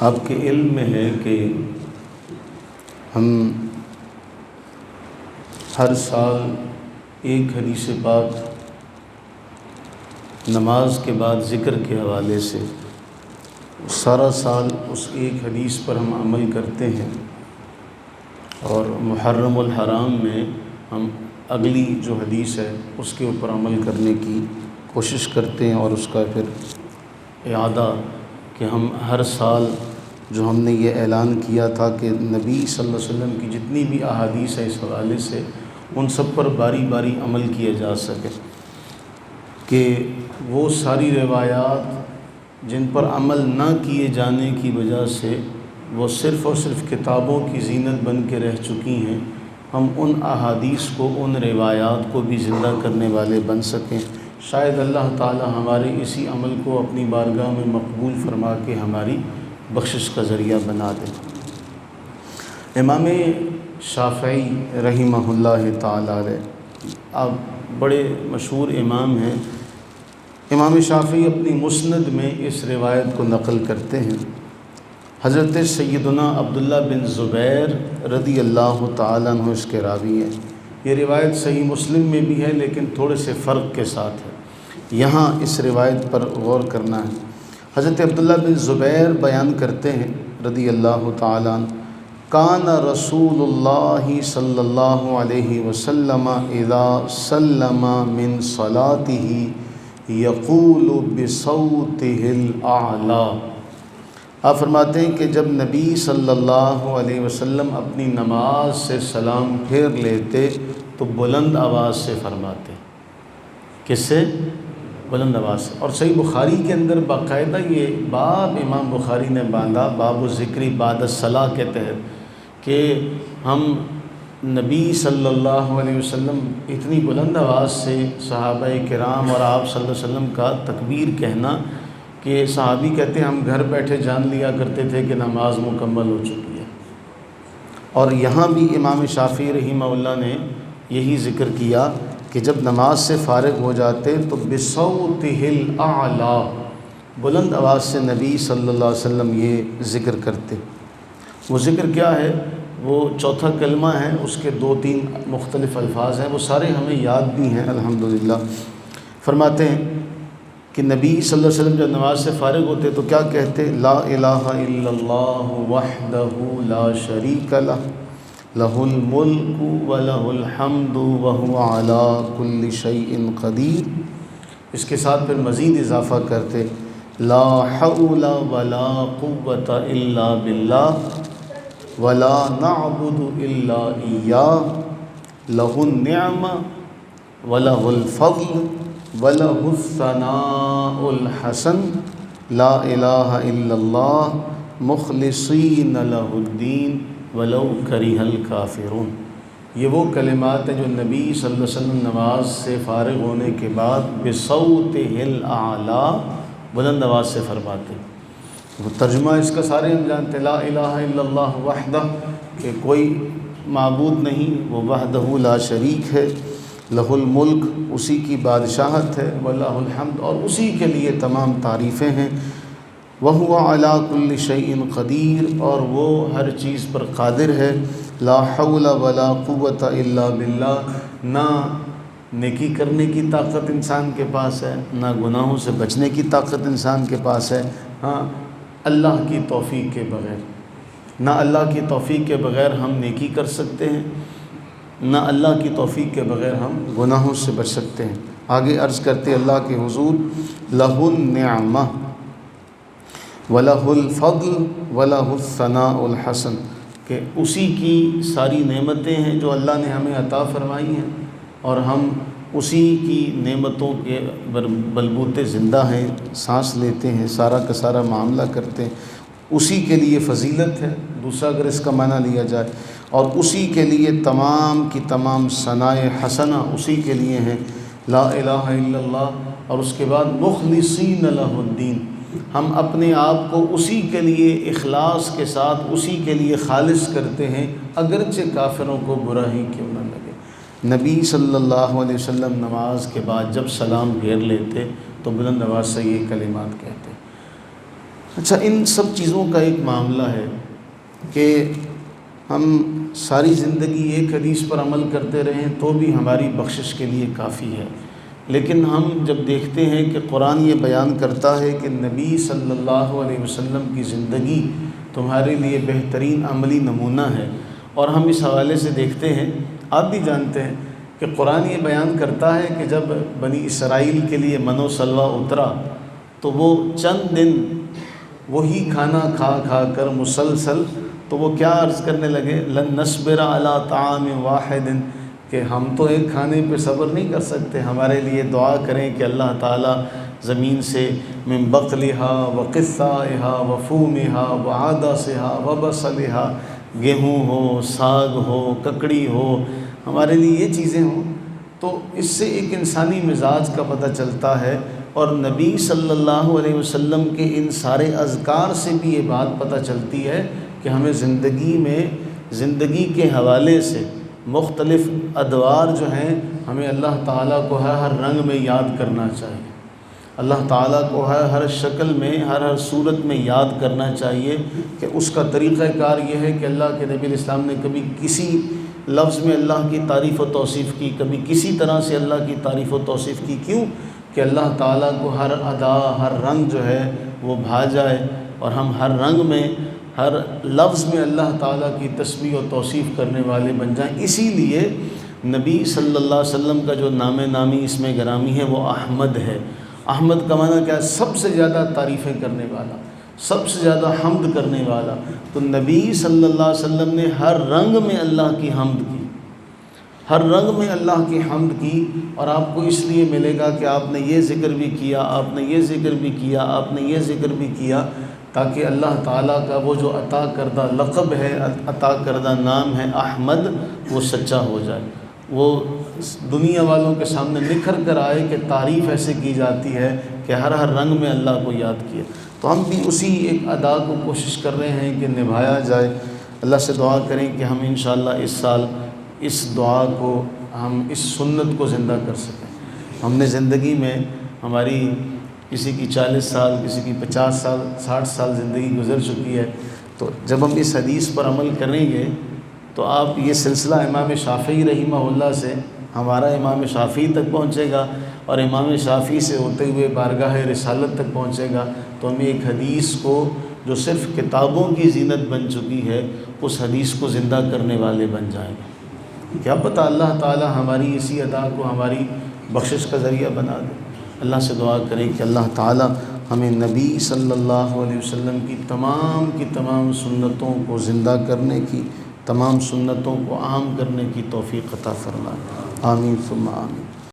آپ کے علم میں ہے کہ ہم ہر سال ایک حدیث پاک نماز کے بعد ذکر کے حوالے سے سارا سال اس ایک حدیث پر ہم عمل کرتے ہیں، اور محرم الحرام میں ہم اگلی جو حدیث ہے اس کے اوپر عمل کرنے کی کوشش کرتے ہیں، اور اس کا پھر اعادہ کہ ہم ہر سال جو ہم نے یہ اعلان کیا تھا کہ نبی صلی اللہ علیہ وسلم کی جتنی بھی احادیث ہے اس حوالے سے ان سب پر باری باری عمل کیا جا سکے، کہ وہ ساری روایات جن پر عمل نہ کیے جانے کی وجہ سے وہ صرف اور صرف کتابوں کی زینت بن کے رہ چکی ہیں، ہم ان احادیث کو، ان روایات کو بھی زندہ کرنے والے بن سکیں۔ شاید اللہ تعالی ہمارے اسی عمل کو اپنی بارگاہ میں مقبول فرما کے ہماری بخشش کا ذریعہ بنا دے۔ امام شافعی رحمہ اللہ تعالی علیہ، آپ بڑے مشہور امام ہیں۔ امام شافعی اپنی مسند میں اس روایت کو نقل کرتے ہیں۔ حضرت سیدنا عبداللہ بن زبیر رضی اللہ تعالیٰ عنہ اس کے راوی ہیں۔ یہ روایت صحیح مسلم میں بھی ہے لیکن تھوڑے سے فرق کے ساتھ ہے، یہاں اس روایت پر غور کرنا ہے۔ حضرت عبداللہ بن زبیر بیان کرتے ہیں رضی اللہ تعالیٰ عنہ، کان رسول اللہ صلی اللہ علیہ وسلم اذا سلم من صلاتہ یقول بصوتہ الاعلی۔ آپ فرماتے ہیں کہ جب نبی صلی اللہ علیہ وسلم اپنی نماز سے سلام پھیر لیتے تو بلند آواز سے فرماتے۔ کس سے؟ بلند آواز سے۔ اور صحیح بخاری کے اندر باقاعدہ یہ باب امام بخاری نے باندھا، باب الذکر بعد الصلاۃ کے تحت، کہ ہم نبی صلی اللہ علیہ وسلم اتنی بلند آواز سے صحابہ کرام اور آپ صلی اللہ علیہ وسلم کا تکبیر کہنا کہ صحابی کہتے ہیں ہم گھر بیٹھے جان لیا کرتے تھے کہ نماز مکمل ہو چکی ہے۔ اور یہاں بھی امام شافعی رحمہ اللہ نے یہی ذکر کیا کہ جب نماز سے فارغ ہو جاتے تو بصوتہ الاعلی، بلند آواز سے نبی صلی اللہ علیہ وسلم یہ ذکر کرتے۔ وہ ذکر کیا ہے؟ وہ چوتھا کلمہ ہے، اس کے 2-3 مختلف الفاظ ہیں، وہ سارے ہمیں یاد بھی ہیں الحمدللہ۔ فرماتے ہیں کہ نبی صلی اللہ علیہ وسلم جب نماز سے فارغ ہوتے تو کیا کہتے؟ لا الہ الا اللہ وحدہ لا شریک لہ لہ الملک ولہ الحمد وہو علی کل شیء قدیر۔ اس کے ساتھ پھر مزید اضافہ کرتے، لا حول ولا قوۃ الا باللہ ولا نعبد الا ایاہ لہ النعمہ ولہ الفضل وَلَهُ الثَّنَاءُ الْحَسَنُ لا الہ الا اللہ مخلصین لہ الدین وَلَوْ كَرِهَ الْكَافِرُونَ۔ یہ وہ کلمات ہیں جو نبی صلی اللہ علیہ وسلم نماز سے فارغ ہونے کے بعد بصوتہ الاعلی، بلند آواز سے فرماتے۔ وہ ترجمہ اس کا سارے ہم جانتے، لا الہ الا اللہ وحدہ، کہ کوئی معبود نہیں، وہ وحدہ لا شریک ہے، لہ الملک، اسی کی بادشاہت ہے، ولہ الحمد، اور اسی کے لیے تمام تعریفیں ہیں، وہو علی کل شیء قدیر، اور وہ ہر چیز پر قادر ہے، لا حول ولا قوۃ الا باللہ، نہ نیکی کرنے کی طاقت انسان کے پاس ہے، نہ گناہوں سے بچنے کی طاقت انسان کے پاس ہے، ہاں اللہ کی توفیق کے بغیر، نہ اللہ کی توفیق کے بغیر ہم نیکی کر سکتے ہیں، نہ اللہ کی توفیق کے بغیر ہم گناہوں سے بچ سکتے ہیں۔ آگے عرض کرتے اللہ کے حضور، لہ النعمہ ولہ الفضل ولہ الثناء الحسن، کہ اسی کی ساری نعمتیں ہیں جو اللہ نے ہمیں عطا فرمائی ہیں، اور ہم اسی کی نعمتوں کے بلبوتے زندہ ہیں، سانس لیتے ہیں، سارا کا سارا معاملہ کرتے ہیں، اسی کے لیے فضیلت ہے، دوسرا اگر اس کا معنی لیا جائے، اور اسی کے لیے تمام کی تمام ثناء حسنہ اسی کے لیے ہیں، لا الہ الا اللہ، اور اس کے بعد مخلصین لہ الدین، ہم اپنے آپ کو اسی کے لیے اخلاص کے ساتھ اسی کے لیے خالص کرتے ہیں، اگرچہ کافروں کو برا ہی کیوں نہ لگے۔ نبی صلی اللہ علیہ وسلم نماز کے بعد جب سلام پھیر لیتے تو بلند آواز سے یہ کلمات کہتے، اچھا، ان سب چیزوں کا ایک معاملہ ہے کہ ہم ساری زندگی ایک حدیث پر عمل کرتے رہیں تو بھی ہماری بخشش کے لیے کافی ہے، لیکن ہم جب دیکھتے ہیں کہ قرآن یہ بیان کرتا ہے کہ نبی صلی اللہ علیہ وسلم کی زندگی تمہارے لیے بہترین عملی نمونہ ہے، اور ہم اس حوالے سے دیکھتے ہیں، آپ بھی جانتے ہیں کہ قرآن یہ بیان کرتا ہے کہ جب بنی اسرائیل کے لیے من و سلوہ اترا تو وہ چند دن وہی کھانا کھا کھا کر مسلسل، تو وہ کیا عرض کرنے لگے، لن نصبر علی طعام واحد، کہ ہم تو ایک کھانے پہ صبر نہیں کر سکتے، ہمارے لیے دعا کریں کہ اللہ تعالیٰ زمین سے من بقلها وقثائها وفومها وعدسها وبصلها، گیہوں ہو، ساگ ہو، ککڑی ہو، ہمارے لیے یہ چیزیں ہوں، تو اس سے ایک انسانی مزاج کا پتہ چلتا ہے، اور نبی صلی اللہ علیہ وسلم کے ان سارے اذکار سے بھی یہ بات پتہ چلتی ہے کہ ہمیں زندگی کے حوالے سے مختلف ادوار جو ہیں ہمیں اللہ تعالیٰ کو ہر رنگ میں یاد کرنا چاہیے، اللہ تعالیٰ کو ہر شکل میں، ہر صورت میں یاد کرنا چاہیے، کہ اس کا طریقہ کار یہ ہے کہ اللہ کے نبی الاسلام نے کبھی کسی لفظ میں اللہ کی تعریف و توصیف کی، کبھی کسی طرح سے اللہ کی تعریف و توصیف کی، کیوں کہ اللہ تعالیٰ کو ہر ادا، ہر رنگ جو ہے وہ بھا جائے، اور ہم ہر رنگ میں، ہر لفظ میں اللہ تعالیٰ کی تسبیح و توصیف کرنے والے بن جائیں۔ اسی لیے نبی صلی اللہ علیہ وسلم کا جو نام نامی اس میں گرامی ہے وہ احمد ہے۔ احمد کا معنی کیا ہے؟ سب سے زیادہ تعریفیں کرنے والا، سب سے زیادہ حمد کرنے والا۔ تو نبی صلی اللہ علیہ وسلم نے ہر رنگ میں اللہ کی حمد کی، ہر رنگ میں اللہ کی حمد کی، اور آپ کو اس لیے ملے گا کہ آپ نے یہ ذکر بھی کیا، آپ نے یہ ذکر بھی کیا، آپ نے یہ ذکر بھی کیا، تاکہ اللہ تعالیٰ کا وہ جو عطا کردہ لقب ہے، عطا کردہ نام ہے احمد، وہ سچا ہو جائے، وہ دنیا والوں کے سامنے نکھر کر آئے کہ تعریف ایسے کی جاتی ہے کہ ہر رنگ میں اللہ کو یاد کیا۔ تو ہم بھی اسی ایک ادا کو کوشش کر رہے ہیں کہ نبھایا جائے۔ اللہ سے دعا کریں کہ ہم انشاءاللہ اس سال اس دعا کو، ہم اس سنت کو زندہ کر سکیں۔ ہم نے زندگی میں، ہماری کسی کی 40 سال، کسی کی 50 سال، 60 سال زندگی گزر چکی ہے، تو جب ہم اس حدیث پر عمل کریں گے تو آپ یہ سلسلہ امام شافعی رحمہ اللہ سے ہمارا امام شافعی تک پہنچے گا، اور امام شافعی سے ہوتے ہوئے بارگاہ رسالت تک پہنچے گا، تو ہم ایک حدیث کو جو صرف کتابوں کی زینت بن چکی ہے، اس حدیث کو زندہ کرنے والے بن جائیں گے۔ کیا پتہ اللہ تعالی ہماری اسی ادا کو ہماری بخشش کا ذریعہ بنا دے۔ اللہ سے دعا کریں کہ اللہ تعالی ہمیں نبی صلی اللہ علیہ وسلم کی تمام سنتوں کو زندہ کرنے کی، تمام سنتوں کو عام کرنے کی توفیق عطا فرمائے۔ آمین ثم آمین۔